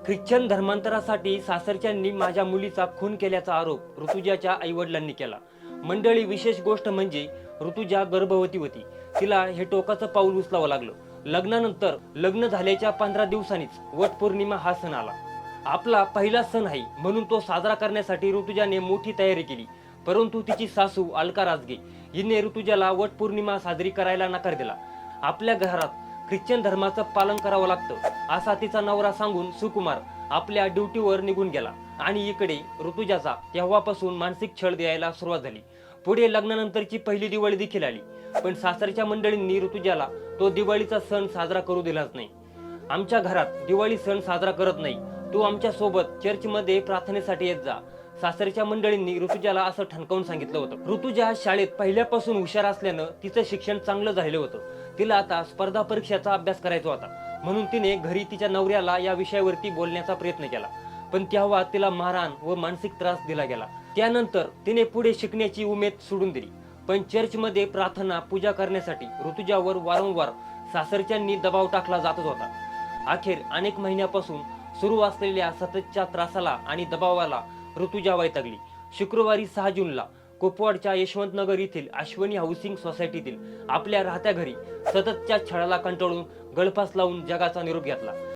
Christian धर्मांतरासाठी सासरच्यांनी माझ्या मुलीचा खून केल्याचा आरोप ऋतुजाच्या आईवडिलांनी केला। मंडळी, विशेष गोष्ट म्हणजे ऋतुजा गर्भवती होती। तिला हे टोकाचं पाऊल उचलावं लागलं। लग्नानंतर लग्न झाल्याच्या 15 दिवसांनीच वटपौर्णिमा हा सण आला। आपला पहिला सण आहे म्हणून तो साजरा करण्यासाठी ऋतुजाने मोठी तयारी केली। परंतु तिची सासू अलका राजगे हिने ऋतुजाला वटपौर्णिमा साजरी करायला नकार दिला। आपल्या घरात ख्रिश्चन धर्माचं पालन करावं लागतं असा तिचा नवरा सांगून सुकुमार आपल्या ड्युटीवर निघून गेला आणि इकडे ऋतुजाचा तेव्हापासून मानसिक छळ द्यायला सुरुवात झाली। पुढे लग्नानंतरची पहिली दिवाळी देखील आली, पण सासरच्या मंडळींनी ऋतुजाला तो दिवाळीचा सण साजरा करू दिलाच नाही। आमच्या घरात दिवाळी सण साजरा करत नाही, तू आमच्या सोबत चर्चमध्ये प्रार्थनेसाठी येत जा, सासरच्या मंडळींनी ऋतुजाला असं ठणकावून सांगितलं होतं। ऋतुजा शाळेत पहिल्यापासून हुशार असल्यानं तिचं शिक्षण चांगलं झालेलं होतं। तिला आता स्पर्धा परीक्षाचा अभ्यास करायचा होता, म्हणून तिने घरी तिच्या नवऱ्याला या विषयावरती बोलण्याचा प्रयत्न केला, पण तेव्हा तिला मारहाण व मानसिक त्रास दिला गेला। त्यानंतर तिने पुढे शिकण्याची उमेद सोडून दिली। पण चर्चमध्ये प्रार्थना पूजा करण्यासाठी ऋतुजावर वारंवार सासरच्यांनी दबाव टाकला जातच होता। अखेर अनेक महिन्यापासून सुरू असलेल्या सततच्या त्रासाला आणि दबावाला ऋतुजा वैतागली। शुक्रवारी 6 जूनला कुपवाडच्या यशवंतनगर येथील अश्वनी हाऊसिंग सोसायटीतील आपल्या राहत्या घरी सततच्या छळाला कंटाळून गळफास लावून जगाचा निरोप घेतला।